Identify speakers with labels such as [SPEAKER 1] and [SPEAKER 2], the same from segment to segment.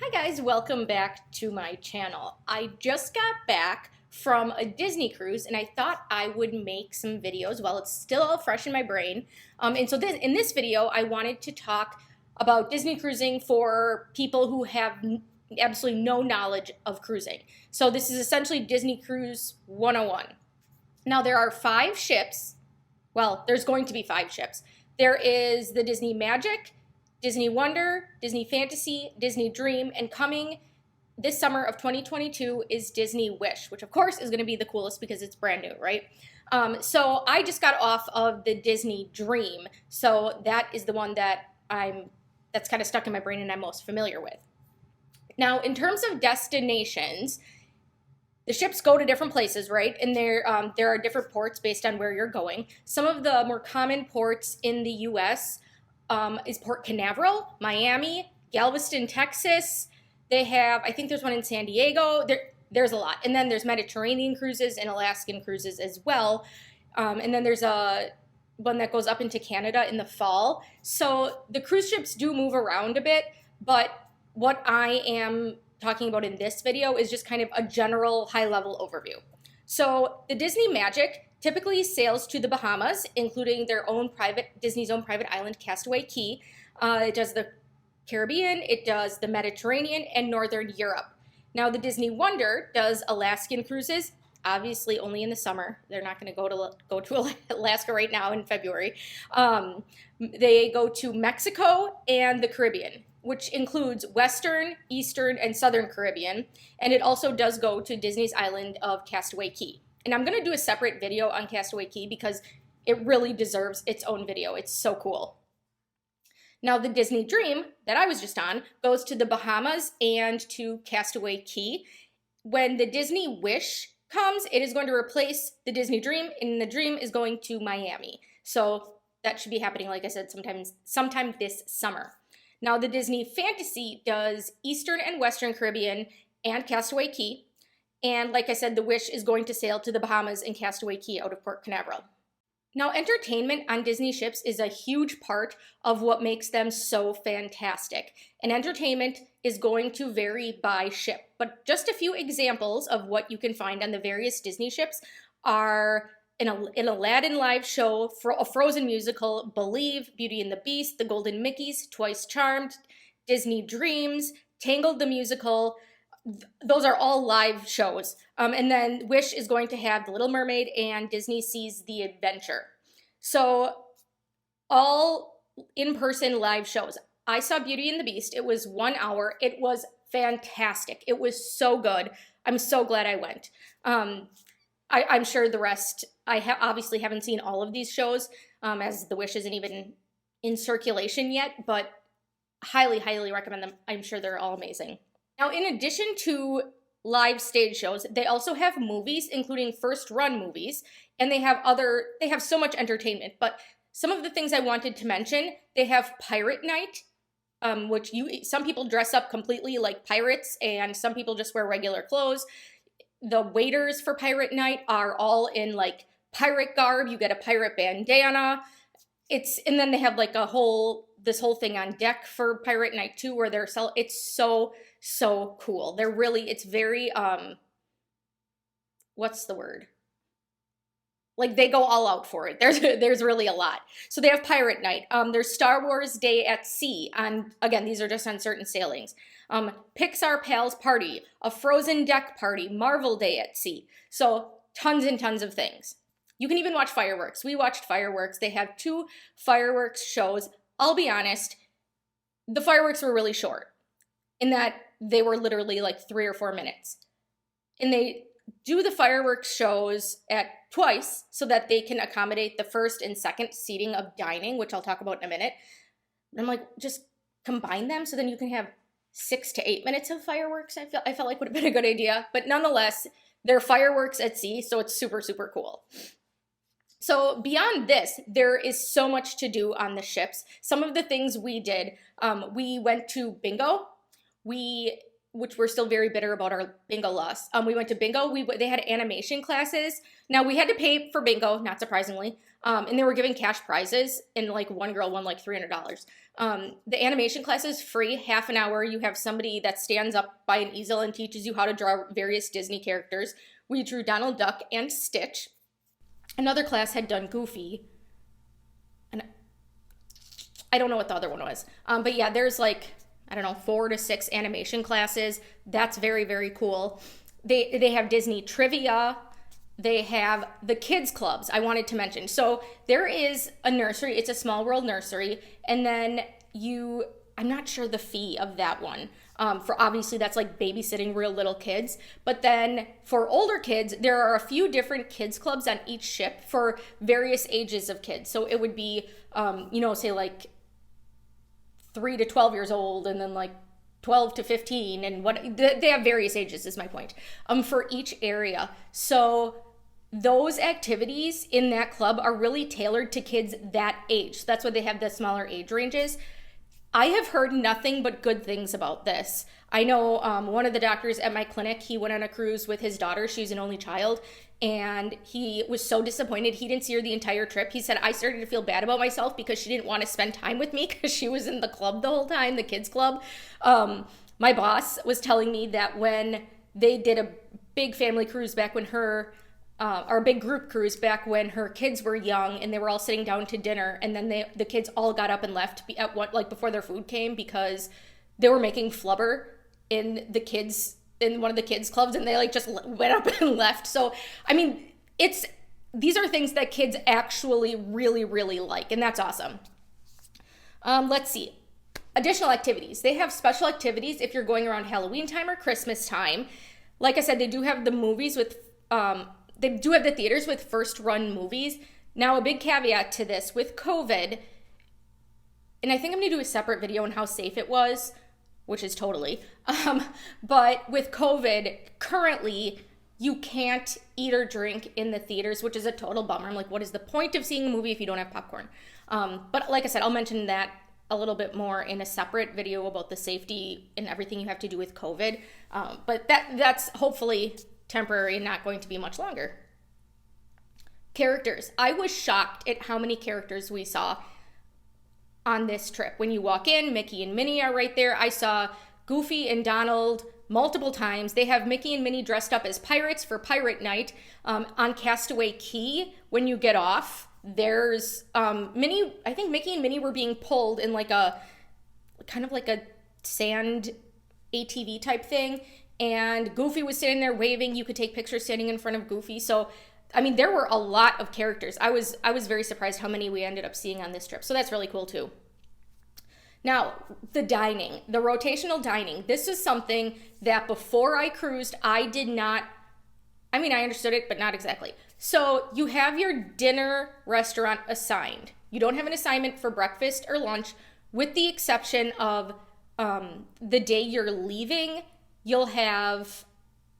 [SPEAKER 1] Hi guys, welcome back to my channel. I just got back from a Disney cruise and I thought I would make some videos while it's still all fresh in my brain. In this video, I wanted to talk about Disney cruising for people who have absolutely no knowledge of cruising. So this is essentially Disney Cruise 101. Now there are 5 ships. Well, there's going to be 5 ships. There is the Disney Magic, Disney Wonder, Disney Fantasy, Disney Dream, and coming this summer of 2022 is Disney Wish, which of course is going to be the coolest because it's brand new, right? So I just got off of the Disney Dream, so that is the one that's kind of stuck in my brain and I'm most familiar with. Now, in terms of destinations, the ships go to different places, right? And there are different ports based on where you're going. Some of the more common ports in the U.S. Is Port Canaveral, Miami, Galveston, Texas. They have, I think there's one in San Diego. There's a lot. And then there's Mediterranean cruises and Alaskan cruises as well. And then there's one that goes up into Canada in the fall. So the cruise ships do move around a bit, but what I am talking about in this video is just kind of a general high-level overview. So the Disney Magic typically sails to the Bahamas, including Disney's own private island, Castaway Cay. It does the Caribbean, it does the Mediterranean, and Northern Europe. Now the Disney Wonder does Alaskan cruises, obviously only in the summer. They're not going to go to Alaska right now in February. They go to Mexico and the Caribbean, which includes Western, Eastern, and Southern Caribbean. And it also does go to Disney's island of Castaway Cay. And I'm going to do a separate video on Castaway Cay because it really deserves its own video. It's so cool. Now, the Disney Dream that I was just on goes to the Bahamas and to Castaway Cay. When the Disney Wish comes, it is going to replace the Disney Dream, and the Dream is going to Miami. So that should be happening, like I said, sometime this summer. Now, the Disney Fantasy does Eastern and Western Caribbean and Castaway Cay. And like I said, the Wish is going to sail to the Bahamas and Castaway Cay out of Port Canaveral. Now, entertainment on Disney ships is a huge part of what makes them so fantastic. And entertainment is going to vary by ship. But just a few examples of what you can find on the various Disney ships are an Aladdin live show, a Frozen musical, Believe, Beauty and the Beast, The Golden Mickeys, Twice Charmed, Disney Dreams, Tangled the musical. Those are all live shows. And then Wish is going to have The Little Mermaid and Disney Seas the Adventure. So all in-person live shows. I saw Beauty and the Beast. It was 1 hour. It was fantastic. It was so good. I'm so glad I went. I'm sure the rest, obviously haven't seen all of these shows, as The Wish isn't even in circulation yet, but highly, highly recommend them. I'm sure they're all amazing. Now, in addition to live stage shows, they also have movies, including first run movies, and they have so much entertainment. But some of the things I wanted to mention, they have Pirate Night, which some people dress up completely like pirates, and some people just wear regular clothes. The waiters for Pirate Night are all in like pirate garb. You get a pirate bandana. And then they have like this whole thing on deck for Pirate Night too, where it's so cool. It's very, what's the word? Like they go all out for it. There's really a lot. So they have Pirate Night. There's Star Wars Day at Sea. Again, these are just on certain sailings. Pixar Pals Party, a Frozen Deck Party, Marvel Day at Sea. So tons and tons of things. You can even watch fireworks. We watched fireworks. They have 2 fireworks shows. I'll be honest, the fireworks were really short in that they were literally like 3 or 4 minutes. And they do the fireworks shows at twice so that they can accommodate the first and second seating of dining, which I'll talk about in a minute. And I'm like, just combine them so then you can have 6 to 8 minutes of fireworks. I felt like would have been a good idea. But nonetheless, they're fireworks at sea, so it's super, super cool. So beyond this, there is so much to do on the ships. Some of the things we did, we went to bingo. We which we're still very bitter about our bingo loss. We went to bingo. They had animation classes. Now we had to pay for bingo, not surprisingly, and they were giving cash prizes. And like one girl won like $300. The animation class is free, half an hour. You have somebody that stands up by an easel and teaches you how to draw various Disney characters. We drew Donald Duck and Stitch. Another class had done Goofy, and I don't know what the other one was. But yeah, there's like, I don't know, 4 to 6 animation classes. That's very, very cool. They have Disney trivia. They have the kids clubs I wanted to mention. So there is a nursery. It's a Small World nursery. And then I'm not sure the fee of that one. For obviously that's like babysitting real little kids. But then for older kids, there are a few different kids clubs on each ship for various ages of kids. So it would be, say like 3 to 12 years old, and then like 12 to 15, and they have various ages is my point, for each area. So those activities in that club are really tailored to kids that age. So that's why they have the smaller age ranges. I have heard nothing but good things about this. I know one of the doctors at my clinic, he went on a cruise with his daughter. She's an only child, and he was so disappointed. He didn't see her the entire trip. He said, I started to feel bad about myself because she didn't want to spend time with me because she was in the club the whole time, the kids club. My boss was telling me that when they did a big family cruise back when or a big group cruise back when her kids were young, and they were all sitting down to dinner, and then the kids all got up and left before their food came because they were making flubber in one of the kids clubs, and they like just went up and left. So I mean, these are things that kids actually really, really like, and that's awesome. Let's see. Additional activities. They have special activities if you're going around Halloween time or Christmas time. Like I said, they do have the movies they do have the theaters with first run movies. Now, a big caveat to this with COVID, and I think I'm going to do a separate video on how safe it was, which is totally, but with COVID, currently, you can't eat or drink in the theaters, which is a total bummer. I'm like, what is the point of seeing a movie if you don't have popcorn? But like I said, I'll mention that a little bit more in a separate video about the safety and everything you have to do with COVID. But that's hopefully temporary and not going to be much longer. Characters. I was shocked at how many characters we saw on this trip. When you walk in, Mickey and Minnie are right there. I saw Goofy and Donald multiple times. They have Mickey and Minnie dressed up as pirates for pirate night. On Castaway Cay, when you get off, there's Minnie, I think Mickey and Minnie were being pulled in like a kind of like a sand ATV type thing, and Goofy was sitting there waving. You could take pictures standing in front of Goofy. So I mean, there were a lot of characters. I was very surprised how many we ended up seeing on this trip. So that's really cool too. Now, the dining, the rotational dining. This is something that before I cruised, I understood it, but not exactly. So you have your dinner restaurant assigned. You don't have an assignment for breakfast or lunch, with the exception of the day you're leaving, you'll have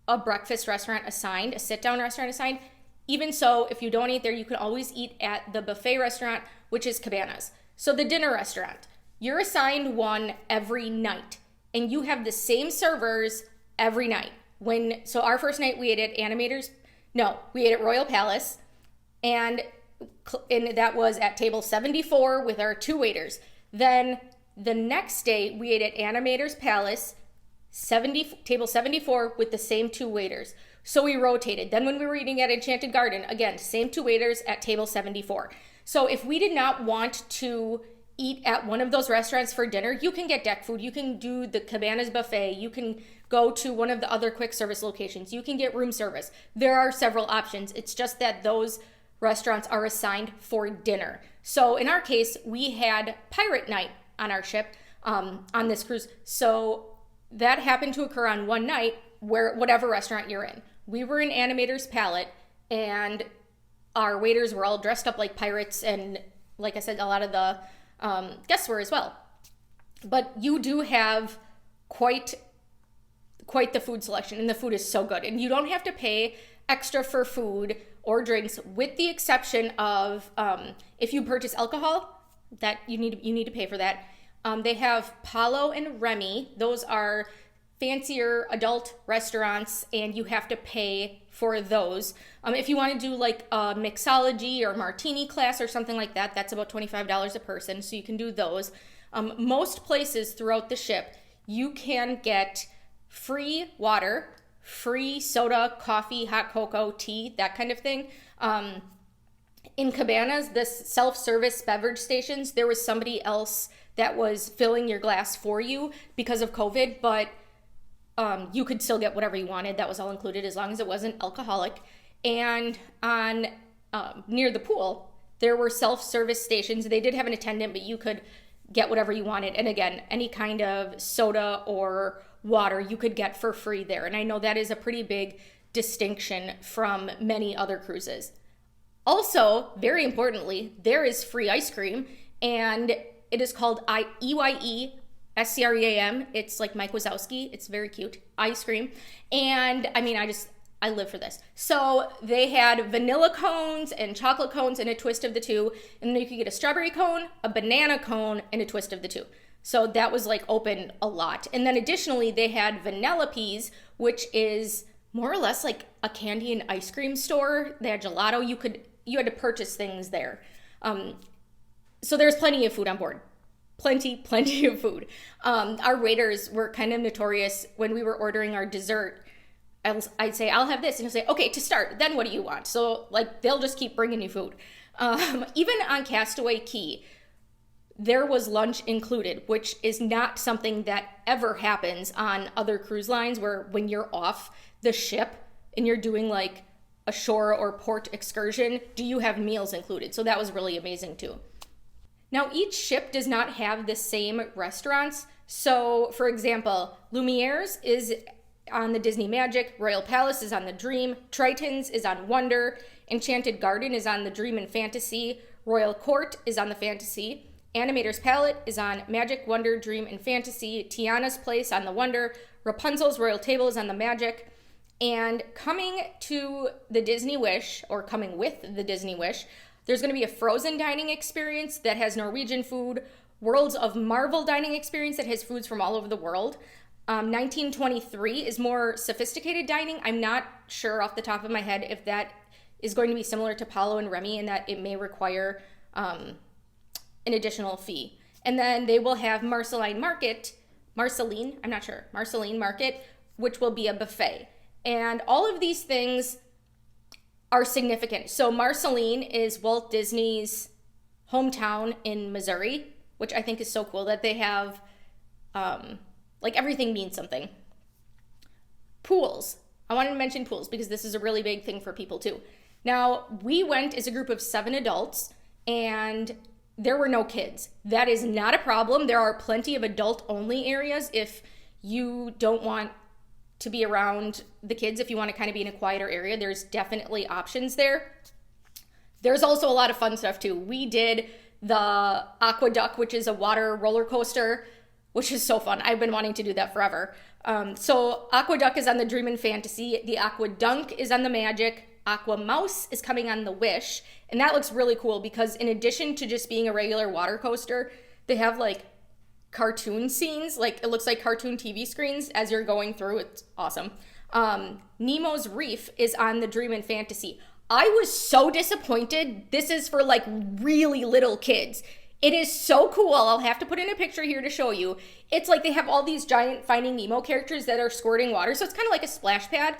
[SPEAKER 1] a breakfast restaurant assigned, a sit-down restaurant assigned. Even so, if you don't eat there, you can always eat at the buffet restaurant, which is Cabanas. So the dinner restaurant, you're assigned one every night, and you have the same servers every night. So our first night we ate at Royal Palace, and that was at table 74 with our 2 waiters. Then the next day we ate at Animator's Palace, table 74 with the same 2 waiters. So we rotated. Then when we were eating at Enchanted Garden, again, same 2 waiters at table 74. So if we did not want to eat at one of those restaurants for dinner, you can get deck food. You can do the Cabanas buffet. You can go to one of the other quick service locations. You can get room service. There are several options. It's just that those restaurants are assigned for dinner. So in our case, we had pirate night on our ship on this cruise. So that happened to occur on one night, whatever restaurant you're in. We were in Animator's Palette, and our waiters were all dressed up like pirates, and like I said, a lot of the guests were as well. But you do have quite the food selection, and the food is so good. And you don't have to pay extra for food or drinks, with the exception of if you purchase alcohol, that you need to pay for that. They have Palo and Remy. Those are fancier adult restaurants, and you have to pay for those. If you want to do like a mixology or martini class or something like that, that's about $25 a person, so you can do those. Most places throughout the ship, you can get free water, free soda, coffee, hot cocoa, tea, that kind of thing. In cabanas, the self-service beverage stations, there was somebody else that was filling your glass for you because of COVID, but you could still get whatever you wanted. That was all included as long as it wasn't alcoholic. And on near the pool, there were self-service stations. They did have an attendant, but you could get whatever you wanted. And again, any kind of soda or water you could get for free there. And I know that is a pretty big distinction from many other cruises. Also, very importantly, there is free ice cream, and it is called EYE SCREAM. It's like Mike Wazowski. It's very cute. Ice cream. And I mean, I live for this. So they had vanilla cones and chocolate cones and a twist of the two. And then you could get a strawberry cone, a banana cone, and a twist of the two. So that was like open a lot. And then additionally, they had Vanilla Peas, which is more or less like a candy and ice cream store. They had gelato. You had to purchase things there. So there's plenty of food on board. Plenty of food. Our waiters were kind of notorious when we were ordering our dessert. I'd say, I'll have this. And he'll say, okay, to start, then what do you want? So like, they'll just keep bringing you food. Even on Castaway Cay, there was lunch included, which is not something that ever happens on other cruise lines, where when you're off the ship and you're doing like a shore or port excursion, do you have meals included? So that was really amazing too. Now, each ship does not have the same restaurants. So for example, Lumiere's is on the Disney Magic, Royal Palace is on the Dream, Triton's is on Wonder, Enchanted Garden is on the Dream and Fantasy, Royal Court is on the Fantasy, Animator's Palette is on Magic, Wonder, Dream, and Fantasy, Tiana's Place on the Wonder, Rapunzel's Royal Table is on the Magic, and coming to the Disney Wish, or coming with the Disney Wish, there's going to be a Frozen dining experience that has Norwegian food, Worlds of Marvel dining experience that has foods from all over the world. 1923 is more sophisticated dining. I'm not sure off the top of my head if that is going to be similar to Paulo and Remy, and that it may require an additional fee. And then they will have Marceline Market, which will be a buffet. And all of these things are significant. So Marceline is Walt Disney's hometown in Missouri, which I think is so cool that they have, like, everything means something. Pools. I wanted to mention pools because this is a really big thing for people too. Now, we went as a group of 7 adults and there were no kids. That is not a problem. There are plenty of adult-only areas if you don't want to be around the kids. If you want to kind of be in a quieter area, there's definitely options there. There's also a lot of fun stuff too. We did the Aqueduct, which is a water roller coaster, which is so fun. I've been wanting to do that forever. So Aqueduct is on the Dream and Fantasy. The Aquadunk is on the Magic. Aqua Mouse is coming on the Wish. And that looks really cool because in addition to just being a regular water coaster, they have like cartoon scenes. Like it looks like cartoon TV screens as you're going through. It's awesome. Nemo's Reef is on the Dream and Fantasy. I was so disappointed. This is for like really little kids. It is so cool. I'll have to put in a picture here to show you. It's like they have all these giant Finding Nemo characters that are squirting water. So it's kind of like a splash pad,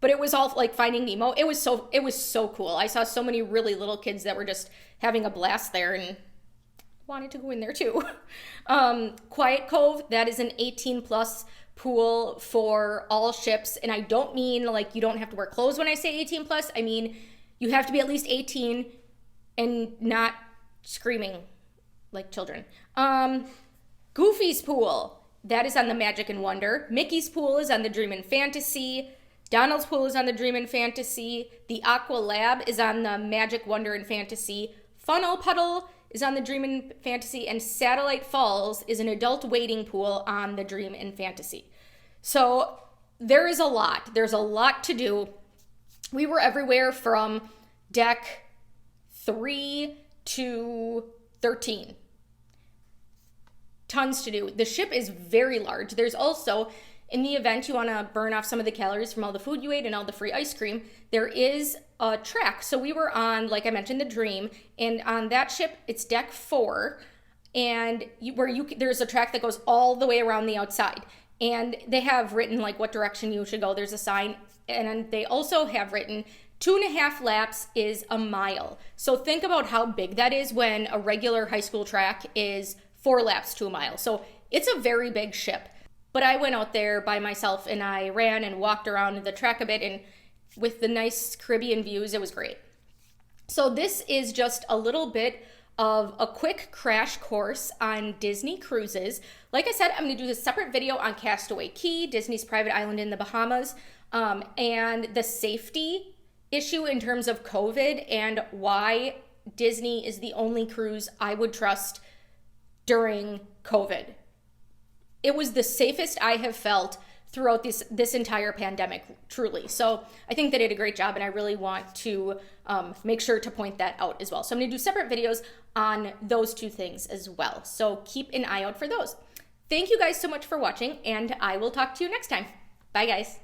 [SPEAKER 1] but it was all like Finding Nemo. It was so cool. I saw so many really little kids that were just having a blast there and wanted to go in there too. Quiet Cove, that is an 18 plus pool for all ships. And I don't mean like you don't have to wear clothes when I say 18 plus. I mean, you have to be at least 18 and not screaming like children. Goofy's pool, that is on the Magic and Wonder. Mickey's pool is on the Dream and Fantasy. Donald's pool is on the Dream and Fantasy. The Aqua Lab is on the Magic, Wonder, and Fantasy. Funnel Puddle is on the Dream and Fantasy. And Satellite Falls is an adult wading pool on the Dream and Fantasy. So there is a lot. There's a lot to do. We were everywhere from deck 3 to 13. Tons to do. The ship is very large. There's also in the event you want to burn off some of the calories from all the food you ate and all the free ice cream, there is a track. So we were on, like I mentioned, the Dream, and on that ship, it's deck 4, and there's a track that goes all the way around the outside. And they have written like what direction you should go. There's a sign, and they also have written 2.5 laps is a mile. So think about how big that is when a regular high school track is 4 laps to a mile. So it's a very big ship. But I went out there by myself and I ran and walked around the track a bit, and with the nice Caribbean views, it was great. So this is just a little bit of a quick crash course on Disney cruises. Like I said, I'm going to do a separate video on Castaway Cay, Disney's private island in the Bahamas, and the safety issue in terms of COVID and why Disney is the only cruise I would trust during COVID. It was the safest I have felt throughout this entire pandemic, truly. So I think they did a great job, and I really want to make sure to point that out as well. So I'm going to do separate videos on those 2 things as well. So keep an eye out for those. Thank you guys so much for watching, and I will talk to you next time. Bye, guys.